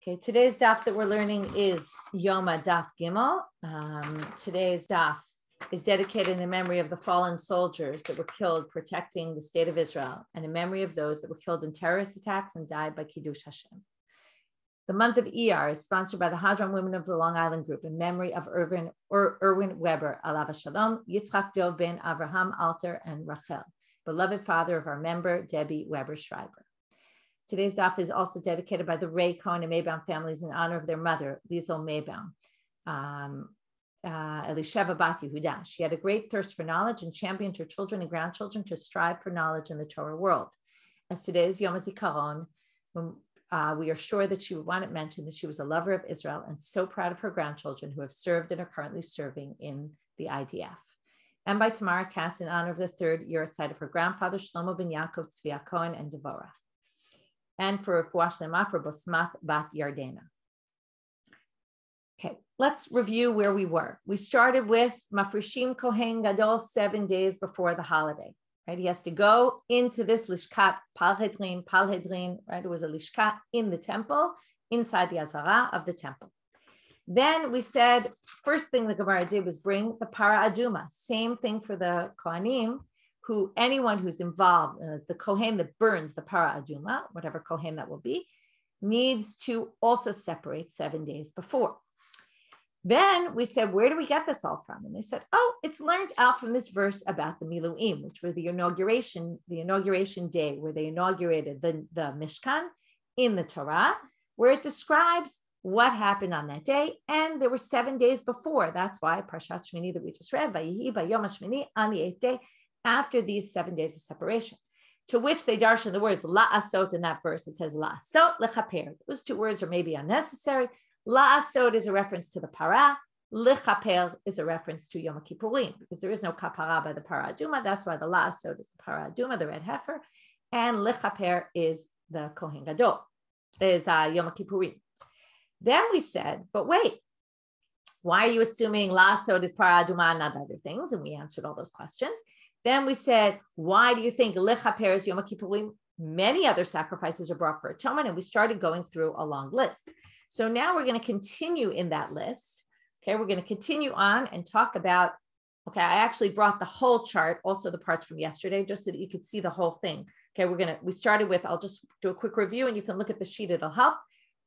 Okay, today's daf that we're learning is Yoma daf Gimel. Today's daf is dedicated in memory of the fallen soldiers that were killed protecting the state of Israel, and in memory of those that were killed in terrorist attacks and died by Kiddush Hashem. The month of Iyar is sponsored by the Hadron Women of the Long Island Group in memory of Erwin Weber, Alav Shalom, Yitzchak Dov ben Avraham Alter, and Rachel, beloved father of our member, Debbie Weber Schreiber. Today's daf is also dedicated by the Ray, Cohen, and Maybaum families in honor of their mother, Liesl Maybaum, Elisheva Bat Yehuda. She had a great thirst for knowledge and championed her children and grandchildren to strive for knowledge in the Torah world. As today's Yom HaZikaron, we are sure that she would want it mentioned that she was a lover of Israel and so proud of her grandchildren who have served and are currently serving in the IDF. And by Tamara Katz in honor of the third year side of her grandfather, Shlomo ben Yaakov Tzvia Cohen and Devorah. And for Refuah Shlema for Bosmat Bat Yardena. Okay, let's review where we were. We started with Mafrishim Kohen Gadol 7 days before the holiday, right? He has to go into this Lishkat Palhedrin, right? It was a Lishkat in the temple, inside the Azara of the temple. Then we said, first thing the Gemara did was bring the Para Aduma, same thing for the Kohanim, who anyone who's involved, the Kohen that burns the Para Aduma, whatever Kohen that will be, needs to also separate 7 days before. Then we said, where do we get this all from? And they said, oh, it's learned out from this verse about the Miluim, which were the inauguration day where they inaugurated the Mishkan in the Torah, where it describes what happened on that day. And there were 7 days before. That's why Parshat Shmini that we just read, Vayihi Bayom HaShmini, on the 8th day, after these 7 days of separation, to which they darshan the words la'asot in that verse. It says la'asot lechaper. Those two words are maybe unnecessary. La'asot is a reference to the para. Lechaper is a reference to Yom Kippurim, because there is no kapara by the Para Aduma. That's why the la'asot is the Para Aduma, the red heifer, and lechaper is the Kohen Gadol, is Yom Kippurim. Then we said, but wait, why are you assuming la'asot is Para Aduma and not other things? And we answered all those questions. Then we said, why do you think lechaper is Yom Kippurim? Many other sacrifices are brought for atonement, and we started going through a long list. So now we're going to continue in that list. Okay, we're going to continue on and talk about, okay, I actually brought the whole chart, also the parts from yesterday, just so that you could see the whole thing. Okay, we started with, I'll just do a quick review and you can look at the sheet, it'll help.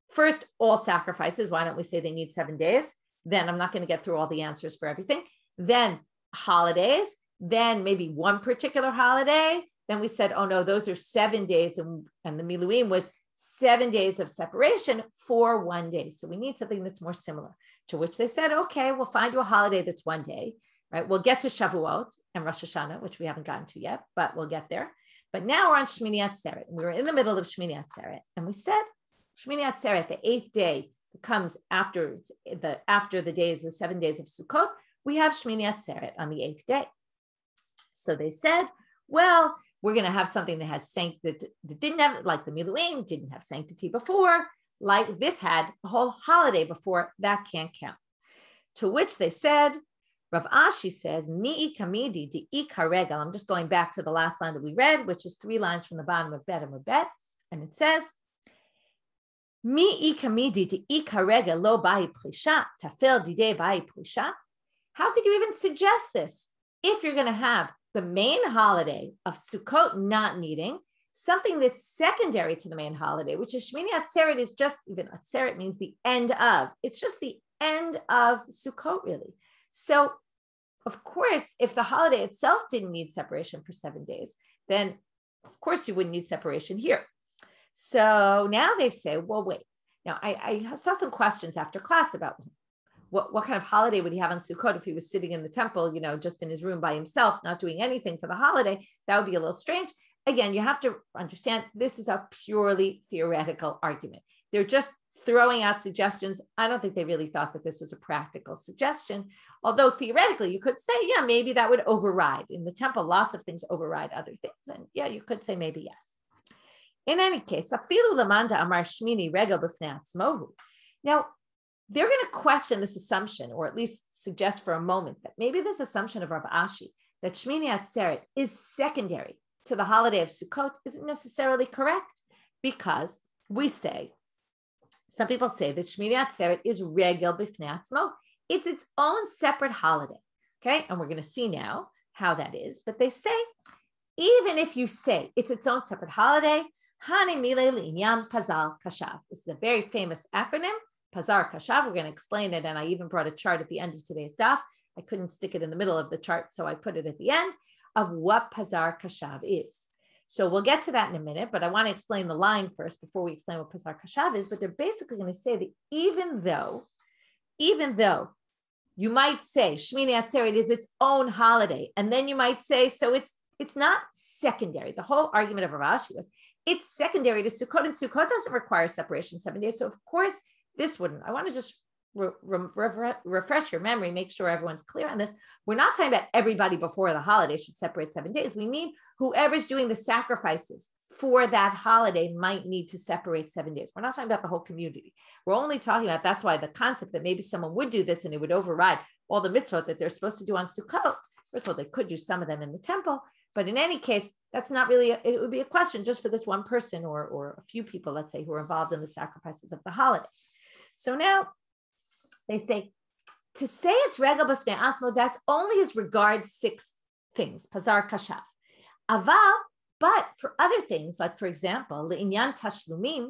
First, all sacrifices. Why don't we say they need 7 days? Then I'm not going to get through all the answers for everything. Then holidays. Then maybe one particular holiday. Then we said, oh no, those are 7 days. And the Miluim was 7 days of separation for 1 day. So we need something that's more similar, to which they said, okay, we'll find you a holiday that's 1 day, right? We'll get to Shavuot and Rosh Hashanah, which we haven't gotten to yet, but we'll get there. But now we're on Shmini Atzeret. We were in the middle of Shmini Atzeret. And we said, Shmini Atzeret, the 8th day comes after the days, the 7 days of Sukkot, we have Shmini Atzeret on the 8th day. So they said, well, we're going to have something that has sanctity, that didn't have, like the Miluim, didn't have sanctity before, like this had a whole holiday before, that can't count. To which they said, Rav Ashi says, Mi'i kamidi di ikaregel. I'm just going back to the last line that we read, which is 3 lines from the bottom of Bet and Mubet. And it says, Mi'i kamidi di ikaregel lo bai prisha, tafel dide bai prisha. How could you even suggest this if you're going to have the main holiday of Sukkot not needing something that's secondary to the main holiday, which is Shmini Atzeret is just, even Atzeret means the end of, it's just the end of Sukkot really. So of course, if the holiday itself didn't need separation for 7 days, then of course you wouldn't need separation here. So now they say, well, wait, now I saw some questions after class about what kind of holiday would he have on Sukkot if he was sitting in the temple, just in his room by himself, not doing anything for the holiday? That would be a little strange. Again, you have to understand this is a purely theoretical argument. They're just throwing out suggestions. I don't think they really thought that this was a practical suggestion. Although theoretically, you could say, yeah, maybe that would override. In the temple, lots of things override other things. And yeah, you could say maybe yes. In any case, afilu lamanda amar shmini regel b'fnei atzmohu. Now, they're going to question this assumption, or at least suggest for a moment that maybe this assumption of Rav Ashi that Shmini Atzeret is secondary to the holiday of Sukkot isn't necessarily correct, because we say Some people say that Shmini Atzeret is regel b'fnei atzmo. It's its own separate holiday. Okay, and we're going to see now how that is. But they say, even if you say it's its own separate holiday, Hani Mile Li'inyan Pazar Kashav. This is a very famous acronym, Pazar Kashav. We're going to explain it, and I even brought a chart at the end of today's daf. I couldn't stick it in the middle of the chart, so I put it at the end of what Pazar Kashav is. So we'll get to that in a minute, but I want to explain the line first before we explain what Pazar Kashav is. But they're basically going to say that even though you might say Shmini Atzeret is its own holiday, and then you might say, so it's not secondary. The whole argument of Rav Ashi was it's secondary to Sukkot, and Sukkot doesn't require separation 7 days. So of course this wouldn't. I want to just refresh your memory, make sure everyone's clear on this. We're not talking about everybody before the holiday should separate 7 days. We mean whoever's doing the sacrifices for that holiday might need to separate 7 days. We're not talking about the whole community. We're only talking about, that's why the concept that maybe someone would do this and it would override all the mitzvot that they're supposed to do on Sukkot. First of all, they could do some of them in the temple, but in any case, that's not really, it would be a question just for this one person or a few people, let's say, who are involved in the sacrifices of the holiday. So now they say, to say it's regel b'fnei atzmo, that's only as regards 6 things, Pazar Kashav. Aval, but for other things, like for example, le'inyan tashlumim,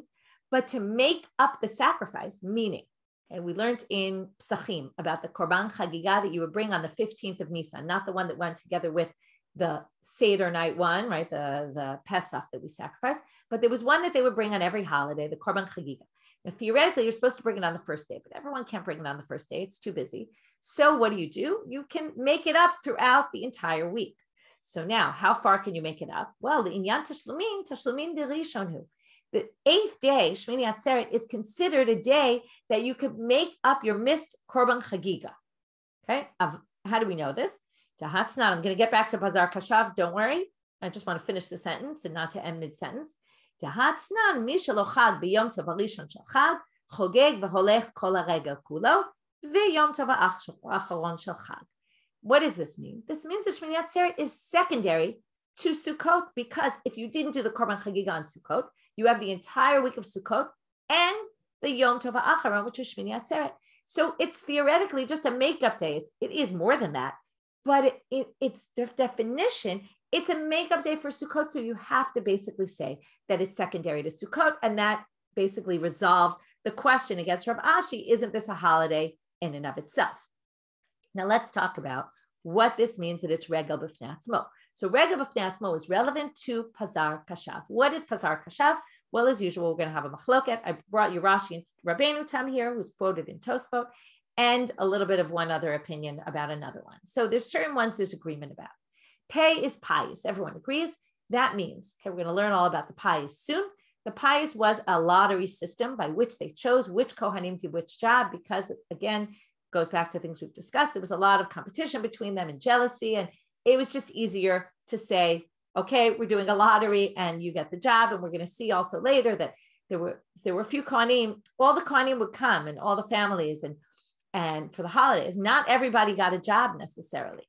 but to make up the sacrifice, meaning, okay, we learned in Psachim about the Korban Chagiga that you would bring on the 15th of Nisan, not the one that went together with the Seder night one, right? The Pesach that we sacrificed, but there was one that they would bring on every holiday, the Korban Chagiga. Now, theoretically, you're supposed to bring it on the first day, but everyone can't bring it on the first day. It's too busy. So what do? You can make it up throughout the entire week. So now, how far can you make it up? Well, the inyan tashlumin derishonhu. The 8th day, Shmini Atzeret, is considered a day that you could make up your missed Korban Chagiga. Okay, how do we know this? Tahatznan, I'm going to get back to Pazar Kashav. Don't worry. I just want to finish the sentence and not to end mid-sentence. Tahatznan, mi shelo chag b'yom tov harishon shel chag, chogeg v'holech kol haregel kulo, v'yom tov ha'acharon shel chag. What does this mean? This means that Shmini Atzeret is secondary to Sukkot, because if you didn't do the Korban Chagiga on Sukkot, you have the entire week of Sukkot and the Yom Tov HaAcharon, which is Shmini Atzeret. So it's theoretically just a makeup day. It is more than that, but it's the definition. It's a makeup day for Sukkot, so you have to basically say that it's secondary to Sukkot, and that basically resolves the question against Rav Ashi, isn't this a holiday in and of itself? Now let's talk about what this means that it's regel b'fnei atzmo. So regel b'fnei atzmo is relevant to Pazar Kashav. What is Pazar Kashav? Well, as usual, we're going to have a machloket. I brought you Rashi and Rabbanit Tam here, who's quoted in Tosfot, and a little bit of one other opinion about another one. So there's certain ones there's agreement about. Pei is pious. Everyone agrees. That means, okay, we're going to learn all about the pious soon. The pious was a lottery system by which they chose which Kohanim did which job, because again, goes back to things we've discussed. There was a lot of competition between them and jealousy, and it was just easier to say, okay, we're doing a lottery and you get the job. And we're going to see also later that there were a few Kohanim, all the Kohanim would come and all the families and for the holidays, not everybody got a job necessarily.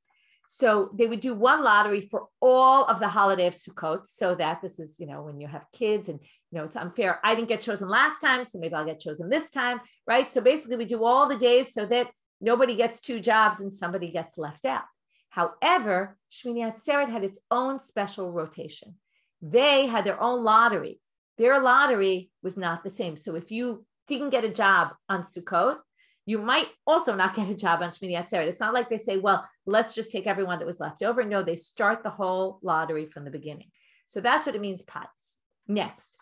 So they would do one lottery for all of the holiday of Sukkot, so that this is, when you have kids and, it's unfair. I didn't get chosen last time, so maybe I'll get chosen this time, right? So basically we do all the days so that nobody gets 2 jobs and somebody gets left out. However, Shmini Atzeret had its own special rotation. They had their own lottery. Their lottery was not the same. So if you didn't get a job on Sukkot, you might also not get a job on Shmini Atzeret. It's not like they say, well, let's just take everyone that was left over. No, they start the whole lottery from the beginning. So that's what it means, pious. Next,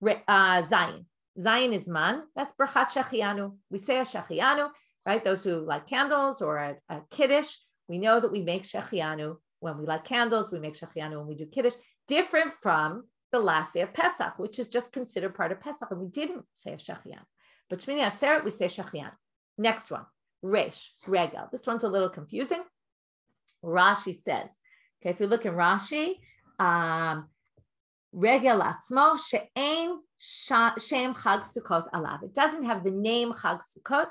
Zayin. Zayin is man. That's Berchat Shechianu. We say a Shechianu, right? Those who light candles or a Kiddush, we know that we make Shechianu when we light candles. We make Shechianu when we do Kiddush, different from the last day of Pesach, which is just considered part of Pesach, and we didn't say a Shechianu. But Shmini Atzeret, we say Shechianu. Next one, Resh, regel. This one's a little confusing. Rashi says, okay, if you look in Rashi, regel atzmo she'ein shem chag sukkot alav. It doesn't have the name chag sukkot.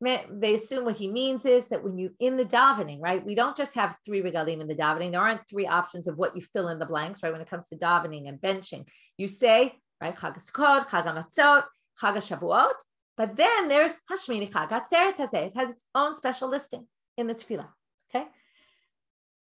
They assume what he means is that when you, in the davening, right, we don't just have 3 regalim in the davening. There aren't 3 options of what you fill in the blanks, right, when it comes to davening and benching. You say, right, chag sukkot, chag hamatzot, Chag HaShavuot, but then there's Hashmini Chag Atzeret Hazeh. It has its own special listing in the tefillah. Okay.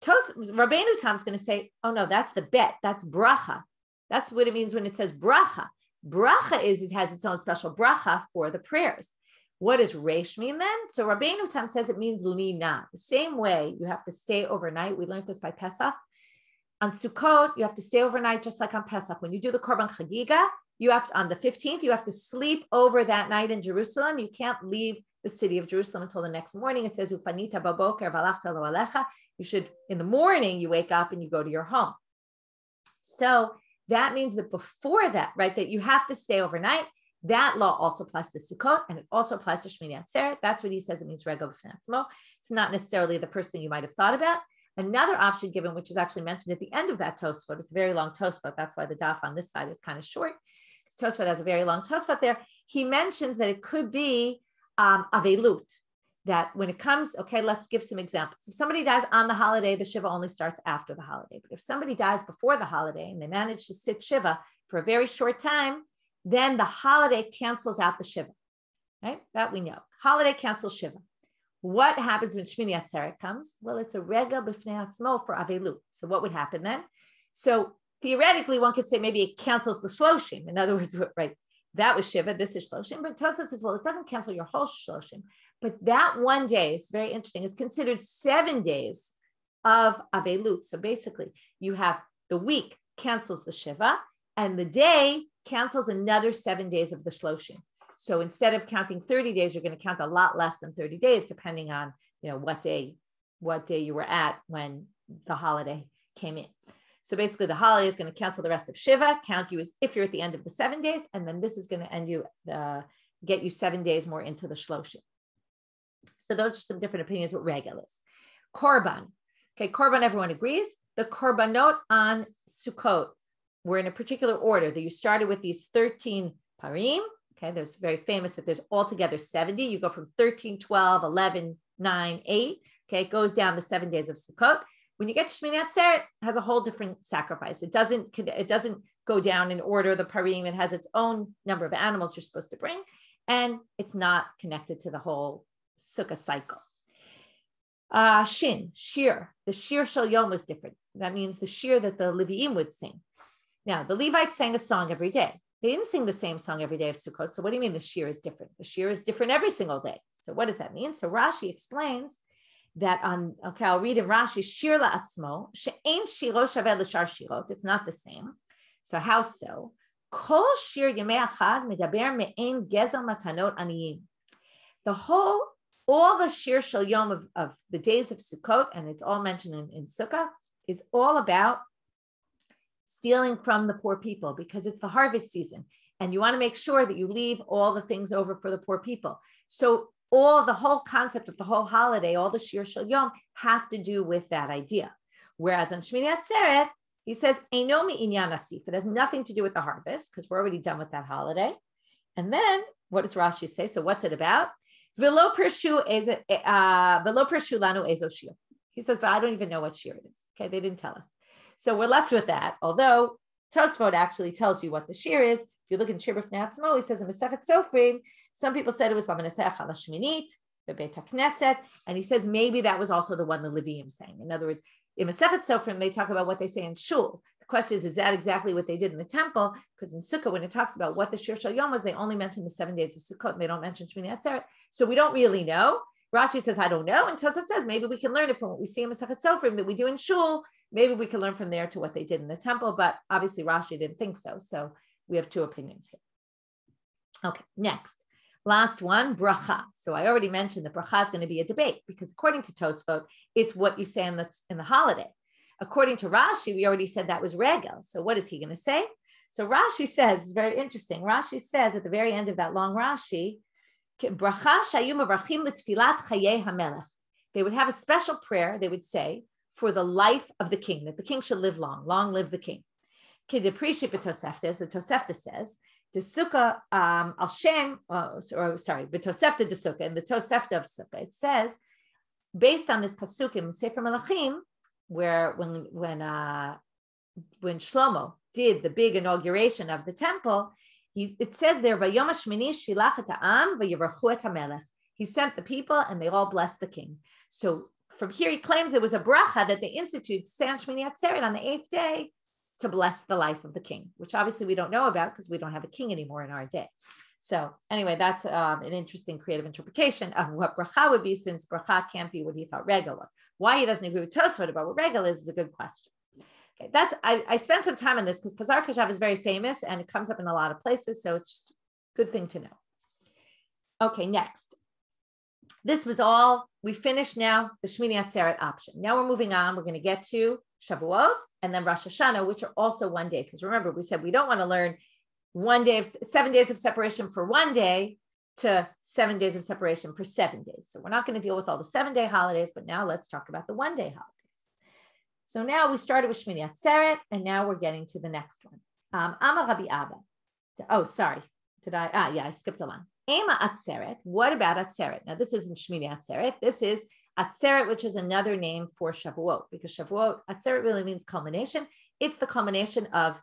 Rabbeinu Tam is going to say, oh no, that's the bet. That's bracha. That's what it means when it says bracha. Bracha it has its own special bracha for the prayers. What does Reish mean then? So Rabbeinu Tam says it means lina. The same way you have to stay overnight. We learned this by Pesach. On Sukkot, you have to stay overnight just like on Pesach. When you do the Korban Chagiga, you have to, on the 15th, you have to sleep over that night in Jerusalem. You can't leave the city of Jerusalem until the next morning. It says, Ufanita baboker v'alachta lo alecha. You should, in the morning, you wake up and you go to your home. So that means that before that, right, that you have to stay overnight. That law also applies to Sukkot, and it also applies to Shmini Atzeret. That's what he says it means regel b'fnei atzmo. It's not necessarily the first thing you might have thought about. Another option given, which is actually mentioned at the end of that Tosfot, it's a very long Tosfot. That's why the daf on this side is kind of short. Tosfot has a very long Tosfot there. He mentions that it could be avelut, that when it comes, okay, let's give some examples. If somebody dies on the holiday, the Shiva only starts after the holiday. But if somebody dies before the holiday and they manage to sit Shiva for a very short time, then the holiday cancels out the Shiva, right? That we know. Holiday cancels Shiva. What happens when Shmini Atzeret comes? Well, it's a regel b'fnei atzmo for avelut. So what would happen then? So theoretically, one could say maybe it cancels the shloshim. In other words, right, that was Shiva, this is shloshim. But Tosfot says, well, it doesn't cancel your whole shloshim. But that one day is very interesting. It's considered 7 days of avelut. So basically, you have the week cancels the Shiva, and the day cancels another 7 days of the shloshim. So instead of counting 30 days, you're going to count a lot less than 30 days, depending on, you know, what day you were at when the holiday came in. So basically the holiday is going to cancel the rest of Shiva, count you as if you're at the end of the 7 days, and then this is going to end you, get you 7 days more into the shloshim. So those are some different opinions what regel is. Korban. Okay, Korban, everyone agrees. The Korbanot on Sukkot were in a particular order that you started with these 13 parim. Okay, there's very famous that there's altogether 70. You go from 13, 12, 11, 9, 8. Okay, it goes down the 7 days of Sukkot. When you get to Shmini Atzeret, it has a whole different sacrifice. It doesn't go down in order, the parim. It has its own number of animals you're supposed to bring, and it's not connected to the whole Sukkah cycle. Shiur. The Shiur Shel Yom was different. That means the Shiur that the Leviim would sing. Now, the Levites sang a song every day. They didn't sing the same song every day of Sukkot. So what do you mean the Shiur is different? The Shiur is different every single day. So what does that mean? So Rashi explains that I'll read in Rashi, Shir la'atzmo, she'ein shiro shaveh l'shar shirot. It's not the same. So how so? Kol shir yemei achad medaber me'ein gezel matanot aniyim. All the Shir Shel Yom of the days of Sukkot, and it's all mentioned in Sukkah, is all about stealing from the poor people because it's the harvest season and you want to make sure that you leave all the things over for the poor people. So the whole concept of the whole holiday, all the Shir Shel Yom have to do with that idea. Whereas on Shmini Atzeret, he says, Eino mi'inyan asif. It has nothing to do with the harvest because we're already done with that holiday. And then what does Rashi say? So what's it about? V'lo pirshu lanu ezo shir. He says, but I don't even know what shir it is. Okay, they didn't tell us. So we're left with that. Although Tosfot actually tells you what the shir is. If you look in Shir b'fnei atzmo, he says in Masechet Sofrim, some people said it was Lamanasech ala Shminit, the Beit HaKnesset, and he says maybe that was also the one the Leviim sang. In other words, in Masechet Sofrim, they talk about what they say in Shul. The question is that exactly what they did in the temple? Because in Sukkah, when it talks about what the Shir Shel Yom was, they only mention the 7 days of Sukkot, and they don't mention Shmini Atzeret. So we don't really know. Rashi says, I don't know. And Tosfot says, maybe we can learn it from what we see in Masechet Sofrim that we do in Shul. Maybe we can learn from there to what they did in the temple, but obviously Rashi didn't think so. So we have two opinions here. Okay, next. Last one, bracha. So I already mentioned that bracha is going to be a debate because according to Tosfot, it's what you say in the holiday. According to Rashi, we already said that was regel. So what is he going to say? So Rashi says, it's very interesting. Rashi says at the very end of that long Rashi, bracha shayu mavrachim l'tfilat chayei hamelech. They would have a special prayer, they would say, for the life of the king, that the king should live long live the king. Kedeprishi b'tosefta, as the Tosefta says, the Sukkah al Shem, b'tosefta de Sukkah, in the Tosefta of Sukkah, it says, based on this pasuk in Sefer Melachim, where when Shlomo did the big inauguration of the temple, it says there, Vayom hashmini shilach et ha'am v'yirachu et hamelech. He sent the people and they all blessed the king. So from here, he claims there was a bracha that they instituted to say on Shmini Atzeret on the 8th day to bless the life of the king, which obviously we don't know about because we don't have a king anymore in our day. So anyway, that's an interesting creative interpretation of what bracha would be, since bracha can't be what he thought regel was. Why he doesn't agree with Tosfot about what regel is a good question. Okay, I spent some time on this because Pazar Kashav is very famous and it comes up in a lot of places, so it's just a good thing to know. Okay, next. This was all, we finished now the Shmini Atzeret option. Now we're moving on. We're going to get to Shavuot and then Rosh Hashanah, which are also one day. Because remember, we said we don't want to learn 7 days of separation for one day to 7 days of separation for 7 days. So we're not going to deal with all the 7-day holidays, but now let's talk about the one-day holidays. So now we started with Shmini Atzeret, and now we're getting to the next one. Amar Rabbi Abba. Oh, sorry. I skipped a line. Ema Atzeret. What about Atzeret? Now, this isn't Shmini Atzeret. This is Atzeret, which is another name for Shavuot, because Shavuot, Atzeret really means culmination. It's the culmination of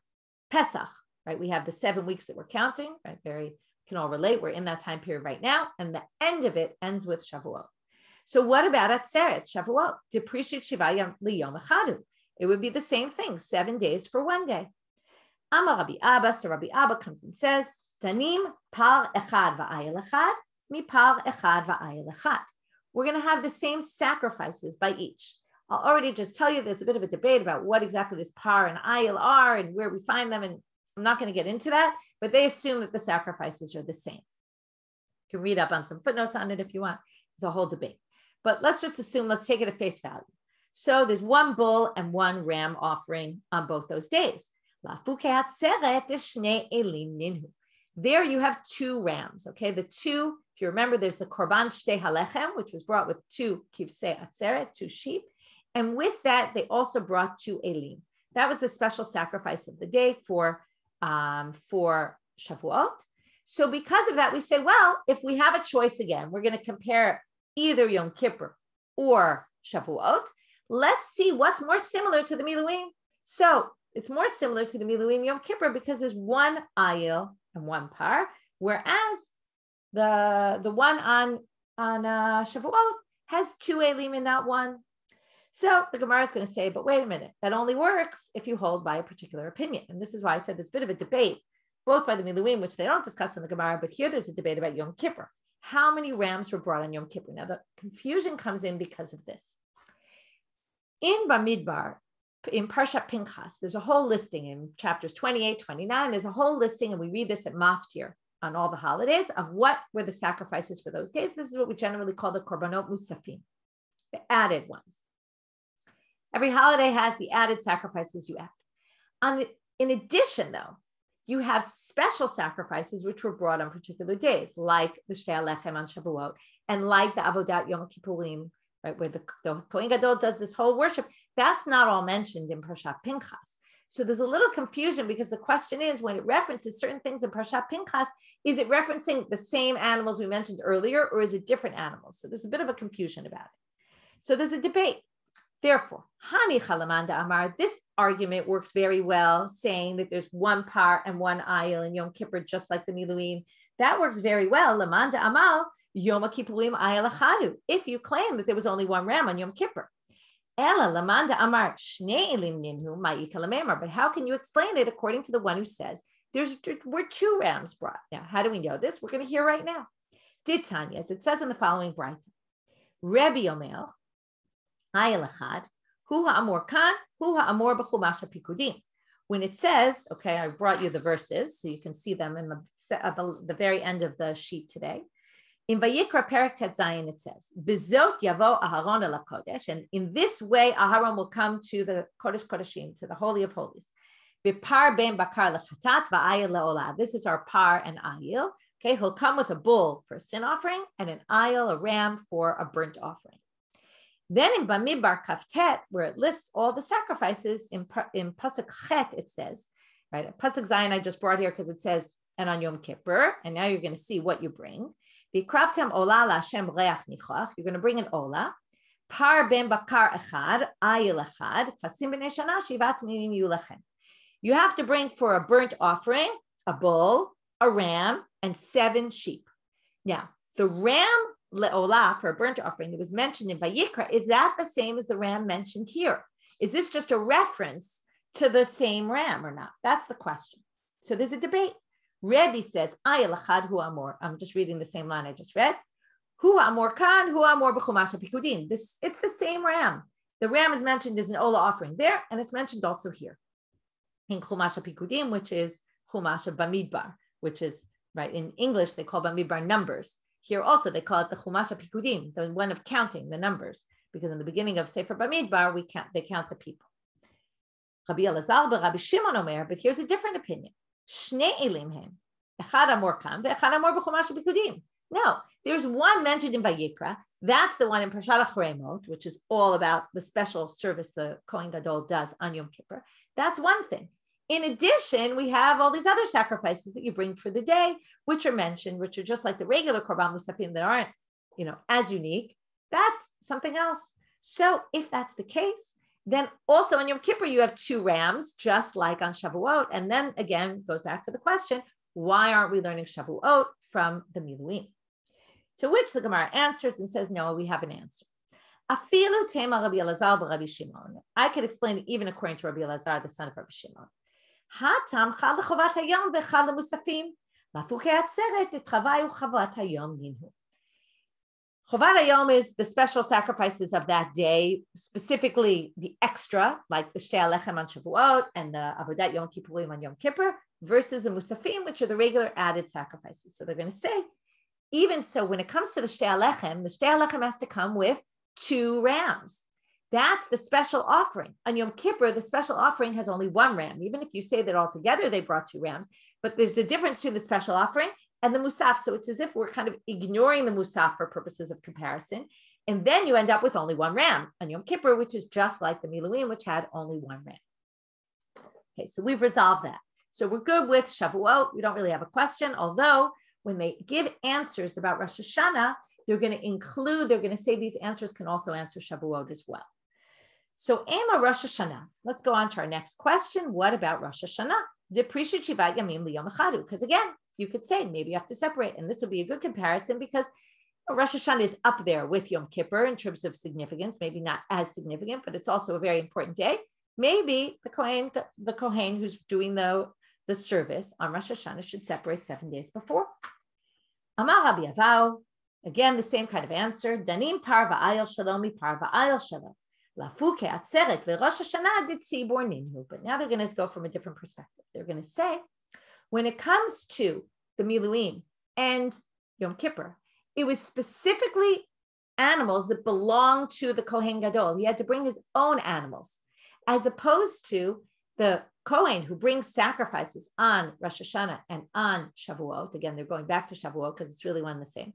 Pesach, right? We have the 7 weeks that we're counting, right? Can all relate. We're in that time period right now. And the end of it ends with Shavuot. So what about Atzeret, Shavuot? Depreciate Shiva Liyom Echadu. It would be the same thing, 7 days for one day. Amar Rabbi Abba. So Rabbi Abba comes and says, Tanim par echad va'ayel echad, mi par echad va'ayel echad. We're going to have the same sacrifices by each. I'll already just tell you there's a bit of a debate about what exactly this par and ayel are and where we find them, and I'm not going to get into that, but they assume that the sacrifices are the same. You can read up on some footnotes on it if you want. It's a whole debate. But let's just assume, let's take it at face value. So there's one bull and one ram offering on both those days. There you have 2 rams, okay? The 2, if you remember, there's the Korban Shtei Halechem, which was brought with 2 Kivsei Atzeret, 2 sheep. And with that, they also brought 2 Elim. That was the special sacrifice of the day for Shavuot. So because of that, we say, well, if we have a choice again, we're going to compare either Yom Kippur or Shavuot. Let's see what's more similar to the Miluim. So it's more similar to the Miluim Yom Kippur because there's 1 ayil and 1 par, whereas the one on Shavuot has 2 elim and not 1. So the Gemara is going to say, but wait a minute, that only works if you hold by a particular opinion. And this is why I said there's a bit of a debate, both by the Miluim, which they don't discuss in the Gemara, but here there's a debate about Yom Kippur. How many rams were brought on Yom Kippur? Now the confusion comes in because of this. In Bamidbar, in Parshat Pinchas, there's a whole listing in chapters 28, 29. There's a whole listing, and we read this at Maftir on all the holidays of what were the sacrifices for those days. This is what we generally call the Korbanot Musafim, the added ones. Every holiday has the added sacrifices you add. In addition, though, you have special sacrifices which were brought on particular days, like the Shtei Halechem on Shavuot, and like the Avodat Yom Kippurim, right, where the Kohen Gadol does this whole worship. That's not all mentioned in Parshat Pinchas. So there's a little confusion because the question is, when it references certain things in Parshat Pinchas, is it referencing the same animals we mentioned earlier, or is it different animals? So there's a bit of a confusion about it. So there's a debate. Therefore, Hani Chalamanda Amar, this argument works very well, saying that there's 1 par and 1 ayil in Yom Kippur, just like the Miluim. That works very well. Lamanda Amal, Yoma Kippurim ayil achadu, if you claim that there was only 1 ram on Yom Kippur. Ella Lamanda Amar Shnei Elim Ninhu Ma'ika Lamemar. But how can you explain it according to the one who says there were 2 rams brought? Now, how do we know this? We're going to hear right now. Ditanya, as it says in the following Braita, Rebbe Omer, Ayel Echad, Hu Ha'amor Kan, Hu Ha'amor B'chumash HaPikudim. When it says, okay, I brought you the verses so you can see them in the very end of the sheet today. In Vayikra Perek Tet Zayin, it says, Bezot Yavo Aharon El HaKodesh, and in this way Aharon will come to the Kodesh Kodeshim, to the Holy of Holies. Bipar Ben Bakar Lechatat Va'ayil Le'olah. This is our par and ayil. Okay, he'll come with a bull for a sin offering and an ayil, a ram, for a burnt offering. Then in Bamidbar Kaftet, where it lists all the sacrifices, in Pasuk Chet, it says, right, Pasuk Zayin I just brought here because it says, and on Yom Kippur, and now you're going to see what you bring. V'kraftem olah la'Hashem reach nichoach. You're going to bring an olah. Par ben bakar echad, ayil echad, fasim b'nei shana shivat minim yulachem. You have to bring for a burnt offering a bull, a ram, and 7 sheep. Now, the ram le'olah for a burnt offering that was mentioned in Vayikra, is that the same as the ram mentioned here? Is this just a reference to the same ram or not? That's the question. So there's a debate. Rebbe says, Ayel echad hu amor. I'm just reading the same line I just read. Hu amor kan, hu amor b'chumash ha'pikudim. It's the same ram. The ram is mentioned as an olah offering there, and it's mentioned also here in chumash ha'pikudim, which is chumash bamidbar, which is, right, in English, they call bamidbar numbers. Here also, they call it the chumash ha'pikudim, the one of counting the numbers, because in the beginning of Sefer Bamidbar, they count the people. Rabbi Elazar, Rabbi Shimon Omer, but here's a different opinion. Shnei elim hem, echad amor kan, ve'echad amor b'chumash ha'pikudim. No, there's one mentioned in Vayikra. That's the one in Parshat Achremot, which is all about the special service the Kohen Gadol does on Yom Kippur. That's one thing. In addition, we have all these other sacrifices that you bring for the day, which are mentioned, which are just like the regular Korban Musafim that aren't, as unique. That's something else. So if that's the case, then also on Yom Kippur, you have 2 rams, just like on Shavuot. And then again, goes back to the question, why aren't we learning Shavuot from the Miluim? To which the Gemara answers and says, no, we have an answer. Afilu tema Rabbi Elazar b'Rabbi Shimon. I could explain it even according to Rabbi Elazar, the son of Rabbi Shimon. Hatam chad lechovat hayom v'chad lemusafim. Lafukei atzeret etchavayu chovat hayom ninhu. Chovat hayom is the special sacrifices of that day, specifically the extra, like the Shtei Alechem on Shavuot and the Avodat Yom Kippurim on Yom Kippur, versus the Musafim, which are the regular added sacrifices. So they're going to say, even so, when it comes to the Shtei Alechem has to come with 2 rams. That's the special offering. On Yom Kippur, the special offering has only 1 ram. Even if you say that all together they brought 2 rams, but there's a difference between the special offering and the musaf. So it's as if we're kind of ignoring the musaf for purposes of comparison. And then you end up with only 1 ram on Yom Kippur, which is just like the Miluim, which had only 1 ram. Okay, so we've resolved that. So we're good with Shavuot. We don't really have a question, although when they give answers about Rosh Hashanah, they're going to say these answers can also answer Shavuot as well. So Ema Rosh Hashanah. Let's go on to our next question. What about Rosh Hashanah? Because again, you could say maybe you have to separate, and this would be a good comparison because Rosh Hashanah is up there with Yom Kippur in terms of significance, maybe not as significant, but it's also a very important day. Maybe the Kohen who's doing the service on Rosh Hashanah should separate 7 days before. Amar Rabbi Avau, again, the same kind of answer. Danim par va'ayel shalomi par va'ayel shalom. Lafuke atzeret ve'rosh Hashanah did tzibor ninhu. But now they're going to go from a different perspective. They're going to say, when it comes to the Miluim and Yom Kippur, it was specifically animals that belonged to the Kohen Gadol. He had to bring his own animals, as opposed to the Kohen who brings sacrifices on Rosh Hashanah and on Shavuot. Again, they're going back to Shavuot because it's really one and the same,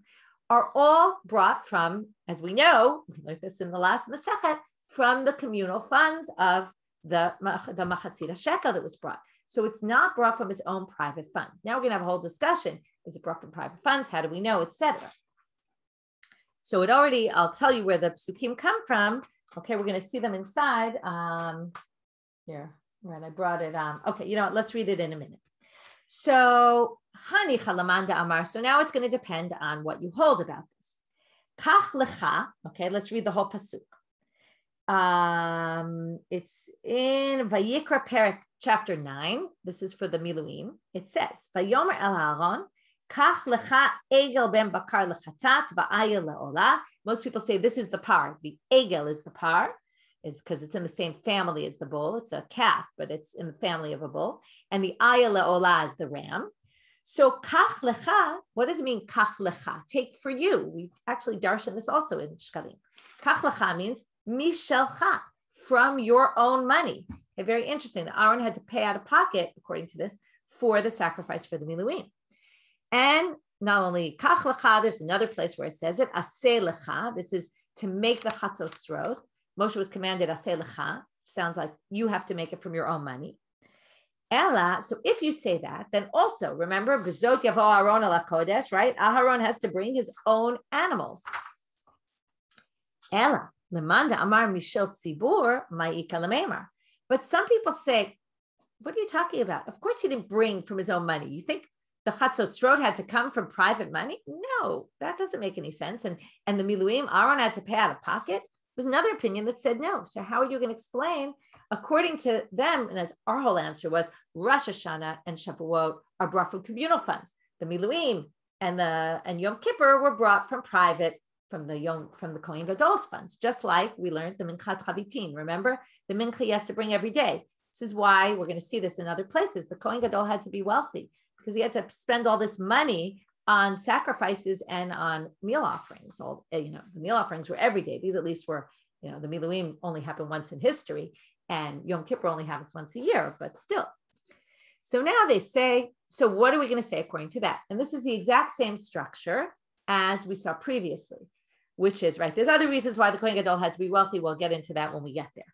are all brought from, as we know, like this in the last Masechet, from the communal funds of the Machatzit HaShekel that was brought. So it's not brought from his own private funds. Now we're going to have a whole discussion. Is it brought from private funds? How do we know, etc.? So I'll tell you where the psukim come from. Okay, we're going to see them inside. Here, right, I brought it on. Okay, let's read it in a minute. So, Hani Chalamanda Amar. So now it's going to depend on what you hold about this. Kach lecha. Okay, let's read the whole pasuk. It's in Vayikra Perek, chapter 9. This is for the Miluim. It says, Vayomer el Aaron, Kach lecha egel ben bakar lechatat va'ayel le'olah. Most people say this is the par. The egel is the par, is because it's in the same family as the bull. It's a calf, but it's in the family of a bull. And the ayel le'olah is the ram. So kach lecha, what does it mean, kach lecha? Take for you. We actually darshan this also in Shkalim. Kach lecha means mishelcha, from your own money. Okay, very interesting. Aaron had to pay out of pocket, according to this, for the sacrifice for the Miluim. And not only kach lecha, there's another place where it says it, aseh lecha. This is to make the chatzot tzrot. Moshe was commanded aseh lecha. Sounds like you have to make it from your own money. Ella, so if you say that, then also remember, b'zot yavo Aaron ala kodesh, right? Aharon has to bring his own animals. Ella, lemanda amar mishel tzibur ma'ika lememar. But some people say, what are you talking about? Of course he didn't bring from his own money. You think the Chatzotzrot had to come from private money? No, that doesn't make any sense. And the Miluim, Aaron had to pay out of pocket. There's another opinion that said no. So how are you going to explain? According to them, and our whole answer was Rosh Hashanah and Shavuot are brought from communal funds. The Miluim and Yom Kippur were brought from private, from the Kohen Gadol's funds, just like we learned the Minchat Chavitin. Remember, the Mincha he has to bring every day. This is why we're going to see this in other places. The Kohen Gadol had to be wealthy because he had to spend all this money on sacrifices and on meal offerings. So, the meal offerings were every day. These at least were, the Miluim only happen once in history, and Yom Kippur only happens once a year, but still. So now they say, so what are we going to say according to that? And this is the exact same structure as we saw previously, which is, right, there's other reasons why the Kohen Gadol had to be wealthy. We'll get into that when we get there.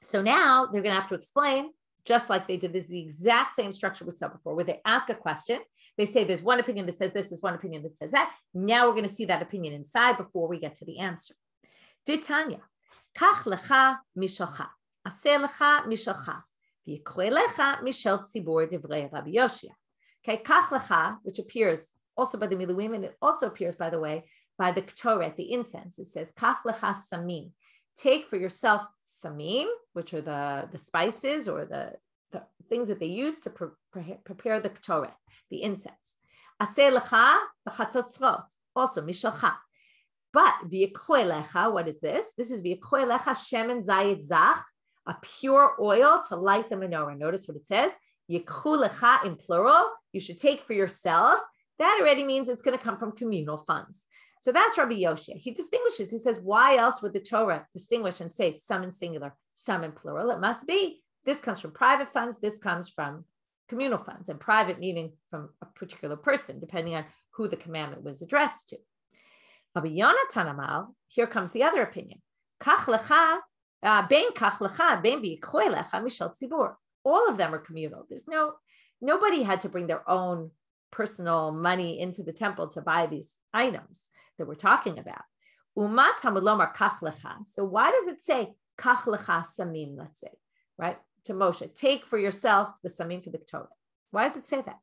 So now they're going to have to explain, just like they did, this is the exact same structure we saw before, where they ask a question. They say there's one opinion that says this, there's one opinion that says that. Now we're going to see that opinion inside before we get to the answer. Ditanya, kach lecha mishalcha, aseh lecha mishalcha, v'yikre lecha mishel tzibur divrei Rabbi Yoshia. Okay, kach lecha, which appears also by the Miluim, and it also appears, by the way, by the Ktoret, the incense. It says kach lecha samim. Take for yourself samim, which are the spices or the things that they use to prepare the Ktoret, the incense. Aseh lecha v'chatzotzrot, also mishalcha. But v'yikre lecha, what is this? This is v'yikre lecha shemen zayit zach, a pure oil to light the menorah. Notice what it says. Yikhu lecha in plural. You should take for yourselves. That already means it's going to come from communal funds. So that's Rabbi Yoshia. He distinguishes. He says, why else would the Torah distinguish and say some in singular, some in plural? It must be this comes from private funds. This comes from communal funds, and private meaning from a particular person, depending on who the commandment was addressed to. Rabbi Yonatan Amal, here comes the other opinion. Kach lecha, ben kach lecha, ben v'yikre lecha mishal tzibur. All of them are communal. Nobody had to bring their own personal money into the temple to buy these items that we're talking about. Uma tamud lomar kach lecha. So why does it say kach lecha samim, let's say, right? To Moshe, take for yourself the samim for the Torah. Why does it say that?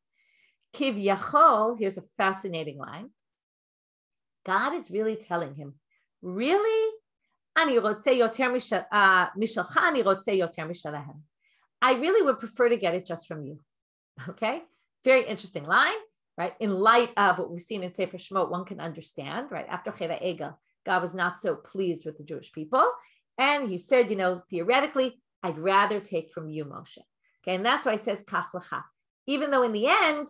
Kiv yachol, here's a fascinating line. God is really telling him, really? Ani rotze yoter mishalcha, ani rotze yoter mishalahem. I really would prefer to get it just from you. Okay? Very interesting line, right? In light of what we've seen in Sefer Shemot, one can understand, right? After Cheda Egel, God was not so pleased with the Jewish people. And he said, theoretically, I'd rather take from you, Moshe. Okay, and that's why he says, Kach lecha. Even though in the end,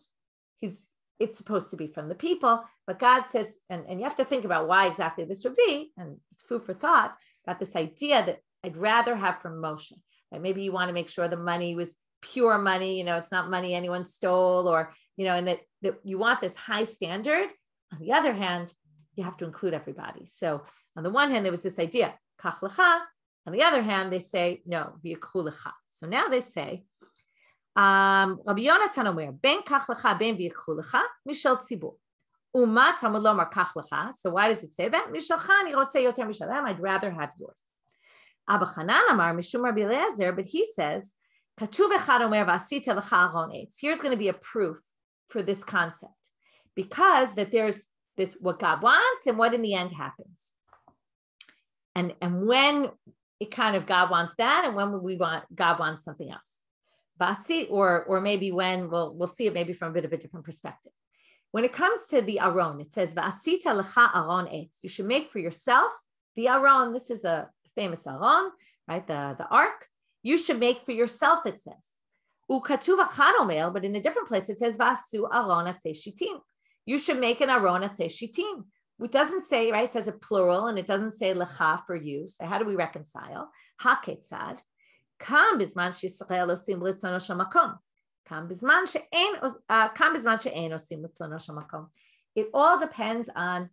it's supposed to be from the people, but God says, and you have to think about why exactly this would be, and it's food for thought, about this idea that I'd rather have from Moshe. Right? Maybe you want to make sure the money was pure money, it's not money anyone stole, or, and that you want this high standard. On the other hand, you have to include everybody. So on the one hand, there was this idea, kach lecha. On the other hand, they say, no, v'yikhu lecha. So now they say, Rabbi Yonatan Omer, ben kach lecha, ben v'yikhu lecha, mishal tzibur. Uma tamud lomar kach lecha. So why does it say that? Mishalcha ani rotze yoter mishalem. I'd rather have yours. Abba Chanan Amar mishum Rabbi Eliezer, but he says, here's going to be a proof for this concept, because that there's this what God wants and what in the end happens. And when it kind of God wants that, and when God wants something else. Or maybe when we'll see it maybe from a bit of a different perspective. When it comes to the Aron, it says, V'asita lecha Aron etz. You should make for yourself the Aron. This is the famous Aron, right? The ark. You should make for yourself, it says. Ukatuv achad omer, but in a different place it says, Vasu Aron atzei shitim. You should make an Aron atzei shitim. It doesn't say, right? It says a plural, and it doesn't say lecha for you. So how do we reconcile? Haketzad. Kam bizman she'Yisrael osim litzono shamakom. Kam bizman she'ein osim litzono shamakom. It all depends on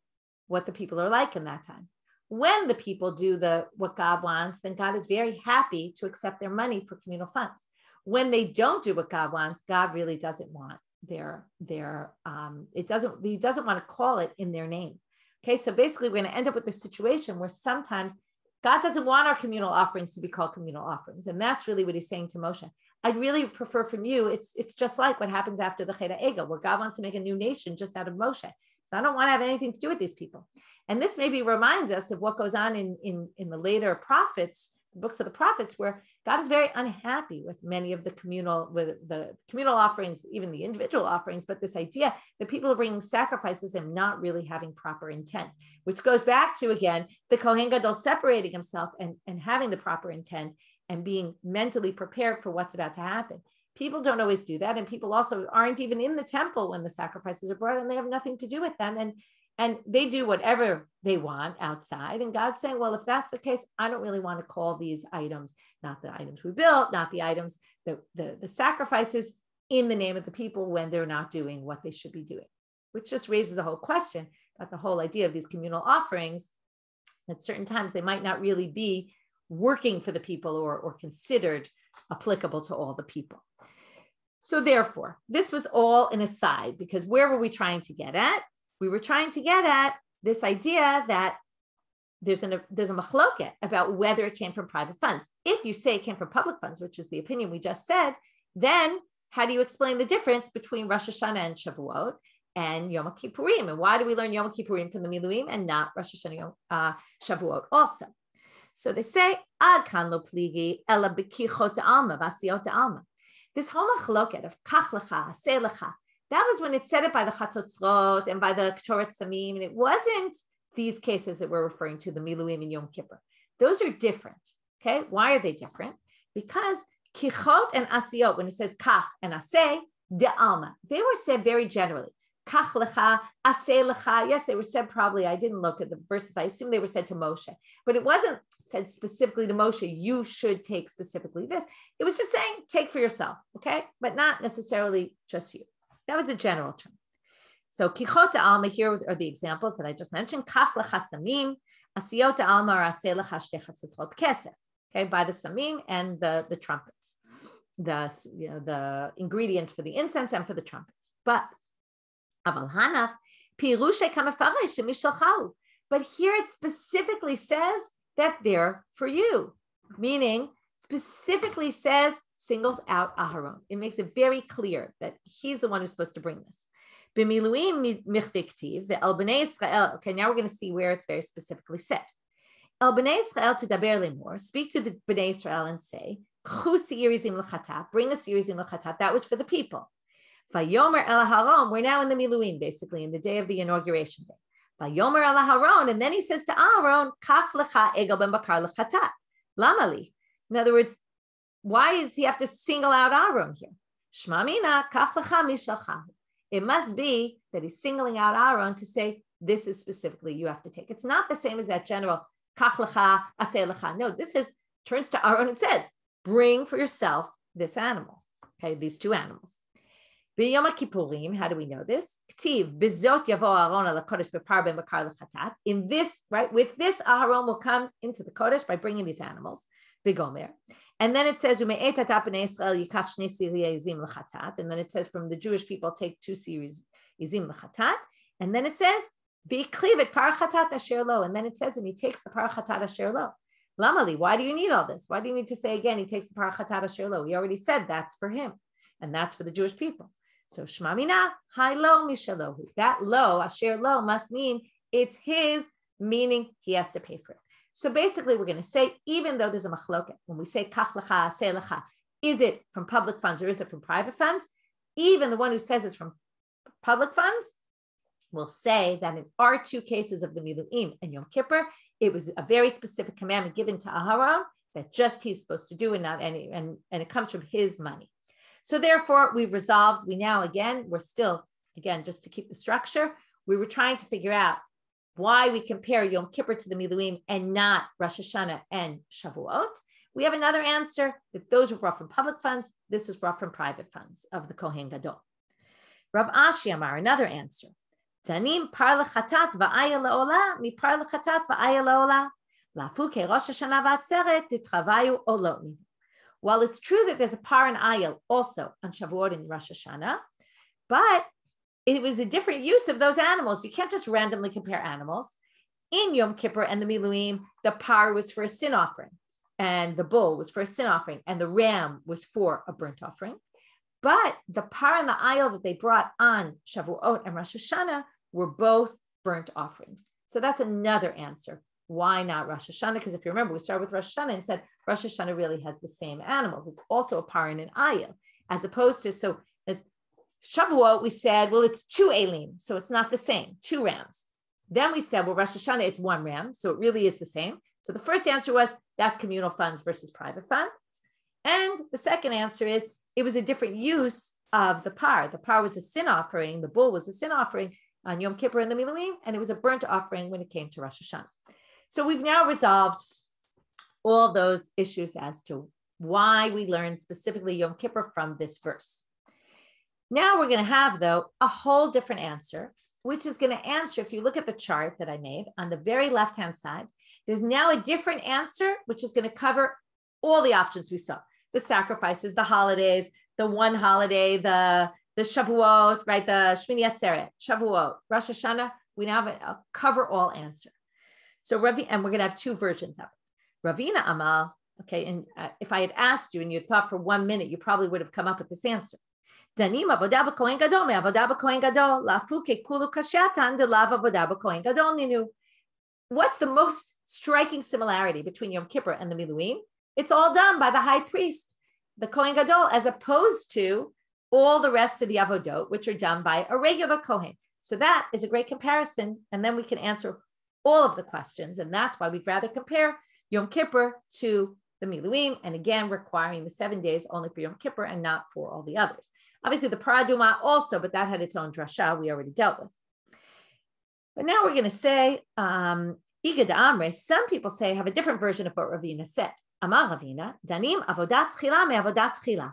what the people are like in that time. When the people do what God wants, then God is very happy to accept their money for communal funds. When they don't do what God wants, God really doesn't want he doesn't want to call it in their name. Okay, so basically we're going to end up with this situation where sometimes God doesn't want our communal offerings to be called communal offerings. And that's really what he's saying to Moshe. I'd really prefer from you, it's just like what happens after the Chet HaEgel, where God wants to make a new nation just out of Moshe. So I don't want to have anything to do with these people. And this maybe reminds us of what goes on in the later prophets, books of the prophets, where God is very unhappy with many of the communal offerings, even the individual offerings, but this idea that people are bringing sacrifices and not really having proper intent, which goes back to, again, the Kohen Gadol separating himself and having the proper intent and being mentally prepared for what's about to happen. People don't always do that. And people also aren't even in the temple when the sacrifices are brought, and they have nothing to do with them. And they do whatever they want outside. And God's saying, well, if that's the case, I don't really want to call these items, not the items we built, not the items, the sacrifices in the name of the people when they're not doing what they should be doing, which just raises a whole question about the whole idea of these communal offerings. At certain times, they might not really be working for the people or considered applicable to all the people. So therefore, this was all an aside, because where were we trying to get at? We were trying to get at this idea that there's a machloket about whether it came from private funds. If you say it came from public funds, which is the opinion we just said, then how do you explain the difference between Rosh Hashanah and Shavuot and Yom Kippurim? And why do we learn Yom Kippurim from the Miluim and not Rosh Hashanah Shavuot also? So they say, Ad kan lo pligi ela bekichot alma v'asiyot alma. This whole machloket of kach lecha, aseh lecha, that was when it said it by the Chatzotzrot and by the Ktoret Samim, and it wasn't these cases that we're referring to, the Miluim and Yom Kippur. Those are different, okay? Why are they different? Because kichot and asiyot, when it says kach and aseh, de alma, they were said very generally. Kach lecha, aseh lecha. Yes, they were said probably, I didn't look at the verses, I assume they were said to Moshe, but it wasn't said specifically to Moshe, you should take specifically this. It was just saying, take for yourself, okay? But not necessarily just you. That was a general term. So kichot alma, here are the examples that I just mentioned. Kach lecha samim, asiyot alma, or aseh lecha shtei chatzotot kesef. Okay, by the samim and the trumpets, the ingredients for the incense and for the trumpets. But aval hanach pirushe kamefarish shemishalchahu. But here it specifically says that they're for you, meaning specifically says, singles out Aharon. It makes it very clear that he's the one who's supposed to bring this. B'miluim michtiktiv ve'el b'nei Israel. Okay, now we're going to see where it's very specifically said. El b'nei Israel tedaber lemor. Speak to the b'nei Israel and say, Chu se'irizim l'chatat. Bring a se'irizim l'chatat. That was for the people. Vayomer el Aharon. We're now in the miluim, basically, in the day of the inauguration day. Vayomer el Aharon, and then he says to Aharon, Kach lecha egel ben bakar l'chatat. Lamali. In other words, why does he have to single out Aaron here? Shma mina, kach lecha mishalcha. It must be that he's singling out Aaron to say, this is specifically you have to take. It's not the same as that general, kach lecha, aseh lecha. No, this is, turns to Aaron and says, bring for yourself this animal. Okay, these two animals. B'Yom Kippurim, how do we know this? K'tiv, bezot yavo Aaron ala kodesh b'par ben bakar lechatat. In this, right, with this, Aaron will come into the kodesh by bringing these animals. V'gomer. And then it says, and then it says from the Jewish people, take 2 series izim l'chatat. And then it says, and then it says, and he takes the parachatat asher lo. Lamali, why do you need all this? Why do you need to say again, he takes the parachatat asher lo? We already said that's for him, and that's for the Jewish people. So shma mina, hai lo mishalohu. That lo, asher lo, must mean it's his, meaning he has to pay for it. So basically, we're going to say, even though there's a machloket, when we say kach lecha, aseh lecha, is it from public funds or is it from private funds? Even the one who says it's from public funds will say that in our 2 cases of the Miluim and Yom Kippur, it was a very specific commandment given to Aharon that just he's supposed to do and not any, and it comes from his money. So therefore, we've resolved, we're still, again, just to keep the structure, we were trying to figure out why we compare Yom Kippur to the Miluim and not Rosh Hashanah and Shavuot. We have another answer that those were brought from public funds. This was brought from private funds of the Kohen Gadol. Rav Ashi Amar, another answer. Tanim par lechatat va'aya le'ola mi par lechatat va'aya le'ola lafu ke Rosh Hashanah v'atzeret titravayu oloni. While it's true that there's a par and ayel also on Shavuot and Rosh Hashanah, but it was a different use of those animals. You can't just randomly compare animals. In Yom Kippur and the Miluim, the par was for a sin offering. and the bull was for a sin offering, and the ram was for a burnt offering. But the par and the ayil that they brought on Shavuot and Rosh Hashanah were both burnt offerings. So that's another answer. Why not Rosh Hashanah? Because if you remember, we started with Rosh Hashanah and said Rosh Hashanah really has the same animals. It's also a par and an ayil, as opposed to, so as Shavuot, we said, well, it's 2 elim, so it's not the same, 2 rams. Then we said, well, Rosh Hashanah, it's 1 ram, so it really is the same. So the first answer was, that's communal funds versus private funds. And the second answer is, it was a different use of the par. The par was a sin offering, the bull was a sin offering on Yom Kippur and the Miluim, and it was a burnt offering when it came to Rosh Hashanah. So we've now resolved all those issues as to why we learned specifically Yom Kippur from this verse. Now we're going to have, though, a whole different answer, which is going to answer, if you look at the chart that I made on the very left-hand side, there's now a different answer, which is going to cover all the options we saw. The sacrifices, the holidays, the one holiday, the Shavuot, right? The Shmini Atzeret, Shavuot, Rosh Hashanah. We now have a cover all answer. So and we're going to have 2 versions of it. Ravina Amal, okay, and if I had asked you and you thought for 1 minute, you probably would have come up with this answer. Danim avodah b'kohen gadol me avodah b'kohen gadol lafu kekulu kashyatan delav avodah b'kohen gadol ninu. What's the most striking similarity between Yom Kippur and the Miluim? It's all done by the high priest, the Kohen Gadol, as opposed to all the rest of the avodot, which are done by a regular Kohen. So that is a great comparison. And then we can answer all of the questions. And that's why we'd rather compare Yom Kippur to the Miluim. And again, requiring the 7 days only for Yom Kippur and not for all the others. Obviously the Paraduma also, but that had its own drasha we already dealt with. But now we're going to say, Iga Amre, some people say, have a different version of what Ravina said. Amar Ravina, Danim avodat tchila me avodat tchila.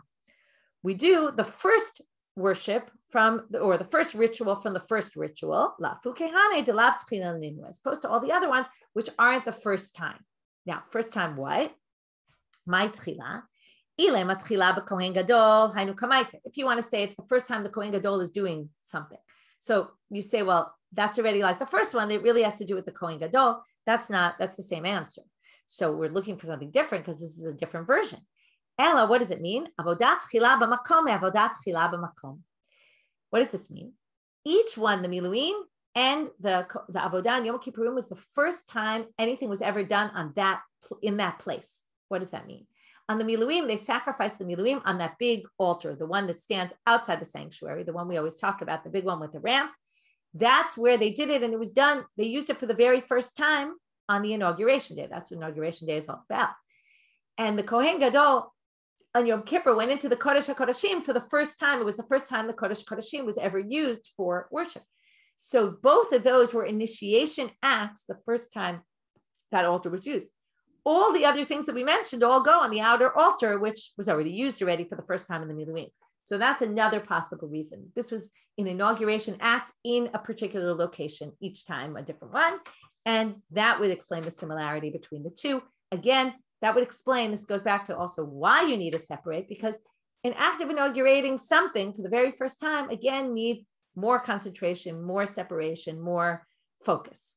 We do the first worship or the first ritual from the first ritual, la fukehane de lav tchila ninu, as opposed to all the other ones, which aren't the first time. Now, first time what? My tchila. Ilem atchila b'kohen gadol hainu kamaita. If you want to say it's the first time the Kohen Gadol is doing something. So you say, well, that's already like the first one. It really has to do with the Kohen Gadol. That's the same answer. So we're looking for something different because this is a different version. Ella, what does it mean? Avodat tchila b'makom, avodat tchila b'makom. What does this mean? Each one, the Miluim and the Avodah and Yom Kippurim, was the first time anything was ever done in that place. What does that mean? On the Miluim, they sacrificed the Miluim on that big altar, the one that stands outside the sanctuary, the one we always talk about, the big one with the ramp. That's where they did it, and it was done. They used it for the very first time on the inauguration day. That's what inauguration day is all about. And the Kohen Gadol on Yom Kippur went into the Kodesh HaKodashim for the first time. It was the first time the Kodesh HaKodashim was ever used for worship. So both of those were initiation acts the first time that altar was used. All the other things that we mentioned all go on the outer altar, which was already used for the first time in the Miluim. So that's another possible reason. This was an inauguration act in a particular location, each time a different one. And that would explain the similarity between the two. Again, that would explain, this goes back to also why you need to separate, because an act of inaugurating something for the very first time, again, needs more concentration, more separation, more focus.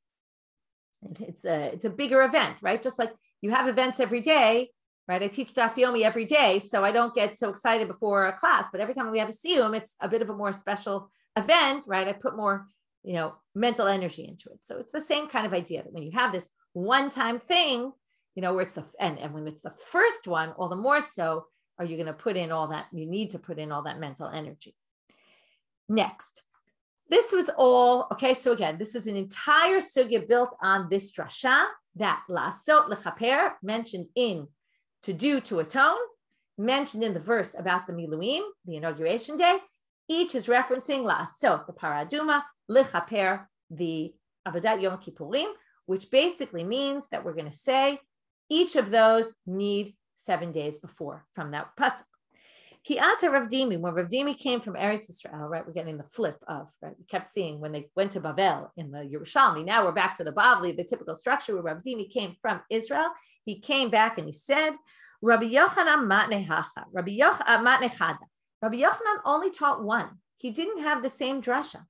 And it's a bigger event, right? Just like you have events every day, right? I teach Daf Yomi every day, so I don't get so excited before a class, but every time we have a siyum, it's a bit of a more special event, right? I put more, mental energy into it. So it's the same kind of idea that when you have this one-time thing, where it's and when it's the first one, all the more so are you going to put in all that, you need to put in all that mental energy. Next, this was all, okay, so again, this was an entire sugya built on this drasha that lasot lechaper, mentioned in to do, to atone, mentioned in the verse about the Miluim, the inauguration day. Each is referencing lasot, the paraduma, lechaper, the avodat Yom Kippurim, which basically means that we're going to say each of those need 7 days before from that pasuk. Ki'ata Rav Dimi, when Rav Dimi came from Eretz Israel, right, we're getting the flip of, right, we kept seeing when they went to Bavel in the Yerushalmi, now we're back to the Bavli, the typical structure where Rav Dimi came from Israel. He came back and he said, Rabbi Yochanan matnehacha, Rabbi Yochanan only taught one. He didn't have the same drasha.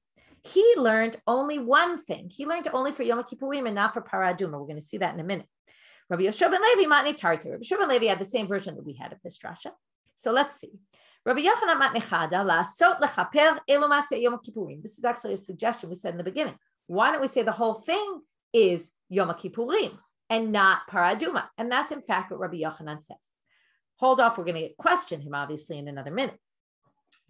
He learned only one thing. He learned only for Yom Kippurim and not for Paraduma. We're going to see that in a minute. Rabbi Yehoshua ben Levi matnei tarti. Rabbi Yehoshua ben Levi had the same version that we had of this drasha. So let's see. Rabbi Yochanan matnei chada la'asot lechaper elu maseh Yom Kippurim. This is actually a suggestion we said in the beginning. Why don't we say the whole thing is Yom Kippurim and not paraduma? And that's in fact what Rabbi Yochanan says. Hold off, we're going to question him obviously in another minute.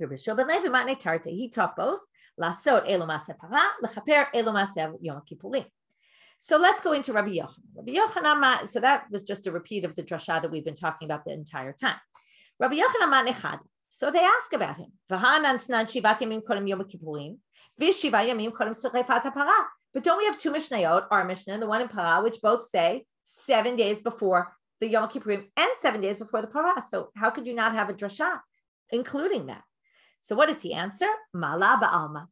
Rabbi Yehoshua ben Levi matnei tarti. He taught both. La'asot elu maseh para, lechaper elu maseh Yom Kippurim. So let's go into Rabbi Yochanan. Rabbi Yochanan, so that was just a repeat of the drasha that we've been talking about the entire time. Rabbi Yochanan matnei chada. So they ask about him. But don't we have two Mishnayot, our Mishnah and the one in Parah, which both say 7 days before the Yom Kippurim and 7 days before the Parah? So how could you not have a drasha including that? So what does he answer? Mala ba'alma.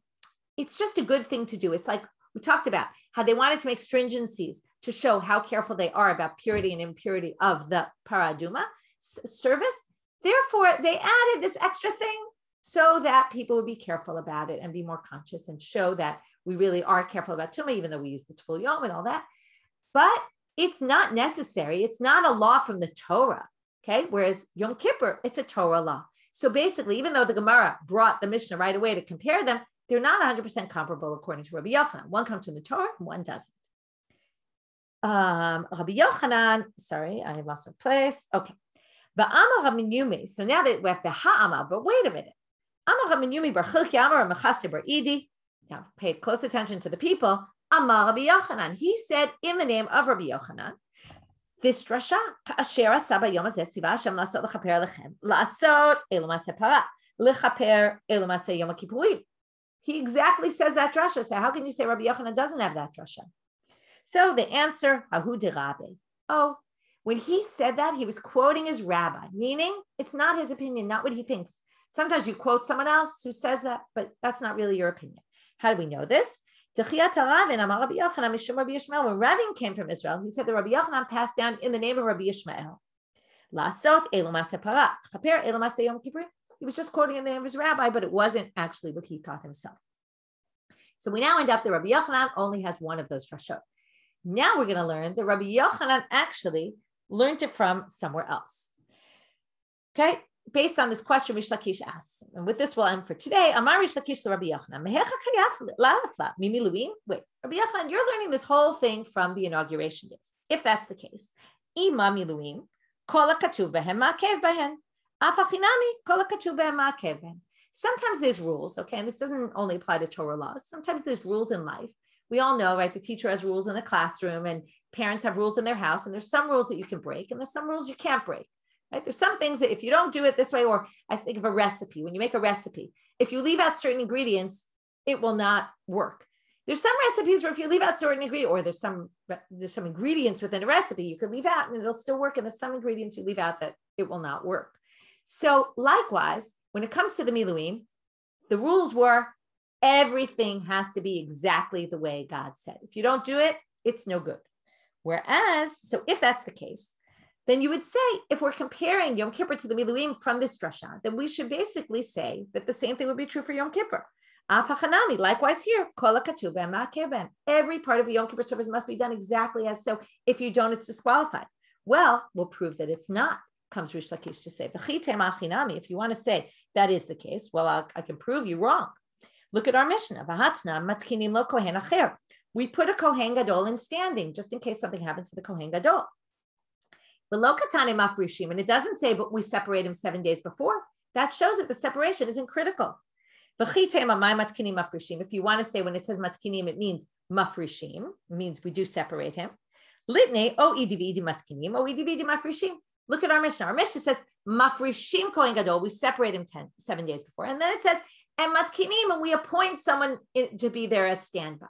It's just a good thing to do. It's like we talked about how they wanted to make stringencies to show how careful they are about purity and impurity of the paraduma service. Therefore, they added this extra thing so that people would be careful about it and be more conscious and show that we really are careful about Tumah, even though we use the full Yom and all that. But it's not necessary. It's not a law from the Torah, okay? Whereas Yom Kippur, it's a Torah law. So basically, even though the Gemara brought the Mishnah right away to compare them, they're not 100% comparable according to Rabbi Yochanan. One comes from the Torah and one doesn't. Rabbi Yochanan, sorry, I lost my place. Okay. So now that we have the ha'amar, but wait a minute. Now pay close attention to the people. Amar Rabbi Yochanan. He said in the name of Rabbi Yochanan, this drasha, Asher Saba Yom Hazeh Tziva Hashem Lasot Lechaper Lechem Lasot Elu Maseh Para Lechaper Elu Maseh Yom Kippurim. He exactly says that drasha. So how can you say Rabbi Yochanan doesn't have that drasha? So the answer, Hahu de Rabbe. Oh. When he said that, he was quoting his rabbi, meaning it's not his opinion, not what he thinks. Sometimes you quote someone else who says that, but that's not really your opinion. How do we know this? When Ravin came from Israel, he said that Rabbi Yochanan passed down in the name of Rabbi Yishmael. He was just quoting in the name of his rabbi, but it wasn't actually what he taught himself. So we now end up that Rabbi Yochanan only has one of those drashot. Now we're going to learn that Rabbi Yochanan actually learned it from somewhere else. Okay, based on this question Rish Lakish asks, and with this we'll end for today. Amar Rish Lakish to Rabbi Yochanan. Wait, Rabbi Yochanan, you're learning this whole thing from the inauguration days. If that's the case, Ima miluim kol hakatuv behem ma'akev behem af hachinami kol hakatuv behem ma'akev behem. Sometimes there's rules, okay, and this doesn't only apply to Torah laws. Sometimes there's rules in life. We all know, right? The teacher has rules in the classroom and parents have rules in their house. And there's some rules that you can break and there's some rules you can't break, right? There's some things that if you don't do it this way, or I think of a recipe, when you make a recipe, if you leave out certain ingredients, it will not work. There's some recipes where if you leave out certain ingredients, or there's some ingredients within a recipe you could leave out and it'll still work. And there's some ingredients you leave out that it will not work. So likewise, when it comes to the miluim, the rules were everything has to be exactly the way God said. If you don't do it, it's no good. Whereas, so if that's the case, then you would say, if we're comparing Yom Kippur to the Miluim from this drasha, then we should basically say that the same thing would be true for Yom Kippur. Likewise here, every part of the Yom Kippur service must be done exactly as so. If you don't, it's disqualified. Well, we'll prove that it's not, comes Rish Lakish to say. If you want to say that is the case, well, I can prove you wrong. Look at our Mishnah. We put a Kohen Gadol in standing, just in case something happens to the Kohen Gadol. And it doesn't say, but we separate him 7 days before. That shows that the separation isn't critical. If you want to say when it says matkinim, it means mafrishim, it means we do separate him. Litne, mafrishim. Look at our Mishnah. Our Mishnah says mafrishim Kohen Gadol, we separate him 7 days before. And then it says, and matkinim, and we appoint someone to be there as standby.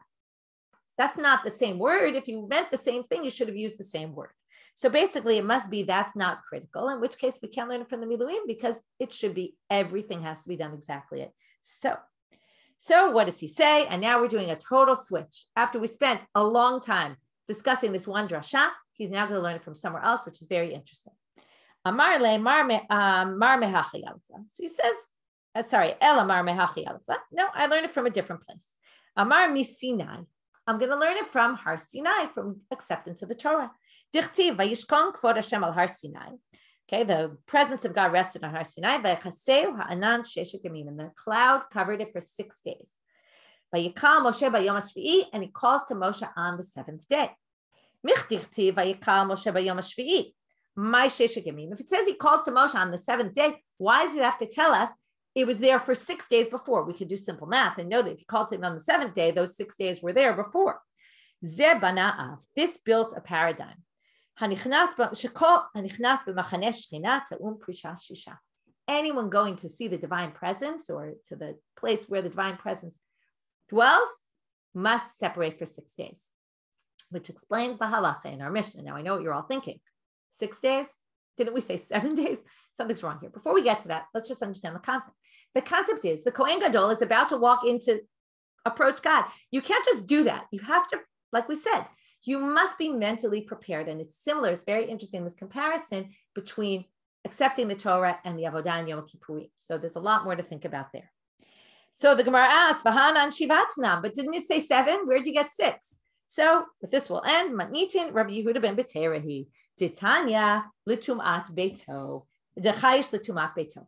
That's not the same word. If you meant the same thing, you should have used the same word. So basically, it must be that's not critical, in which case we can't learn it from the Miluim because it should be everything has to be done exactly it. So what does he say? And now we're doing a total switch. After we spent a long time discussing this one drasha, he's now going to learn it from somewhere else, which is very interesting. So he says, Ela mar mehachi alpha. No, I learned it from a different place. Amar mi Sinai. I'm going to learn it from Har Sinai, from acceptance of the Torah. Dichtiv vayishkon kvod Hashem al Har Sinai. Okay, the presence of God rested on Har Sinai. Vayachaseu ha'anan sheshet yamim, and the cloud covered it for 6 days. Vayikal Moshe bayom hashvi'i, and he calls to Moshe on the 7th day. Michdichtiv vayikal Moshe bayom hashvi'i. My sheshet yamim. If it says he calls to Moshe on the 7th day, why does it have to tell us it was there for 6 days before? We could do simple math and know that if he called to him on the 7th day, those 6 days were there before. Zeh bana'av. This built a paradigm. Anyone going to see the divine presence or to the place where the divine presence dwells must separate for 6 days, which explains the halacha in our Mishnah. Now I know what you're all thinking. 6 days? Didn't we say 7 days? Something's wrong here. Before we get to that, let's just understand the concept. The concept is the Kohen Gadol is about to walk into approach God. You can't just do that. You have to, like we said, you must be mentally prepared. And it's similar. It's very interesting, this comparison between accepting the Torah and the Avodah and Yom Kippurim. So there's a lot more to think about there. So the Gemara asks, Vahanan Shivatnam, but didn't it say 7? Where'd you get 6? So with this will end. Matnitin Rabbi Yehuda ben Beterahi, Titanya Litumat Beito, Dechayish Litumat Beito.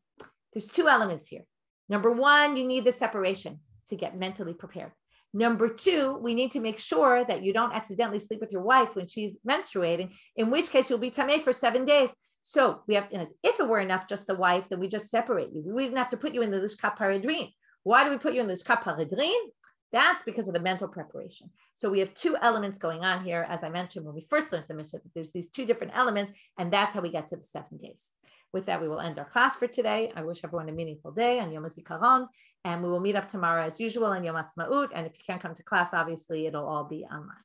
There's 2 elements here. Number 1, you need the separation to get mentally prepared. Number 2, we need to make sure that you don't accidentally sleep with your wife when she's menstruating, in which case you'll be tamei for 7 days. So we have, if it were enough, just the wife, then we just separate you. We wouldn't have to put you in the lishkat paradrin. Why do we put you in the lishkat paradrin? That's because of the mental preparation. So we have 2 elements going on here. As I mentioned, when we first learned the Mishnah, there's these 2 different elements, and that's how we get to the 7 days. With that, we will end our class for today. I wish everyone a meaningful day on Yom HaZikaron, and we will meet up tomorrow as usual on Yom Ha'atzmaut. And if you can't come to class, obviously, it'll all be online.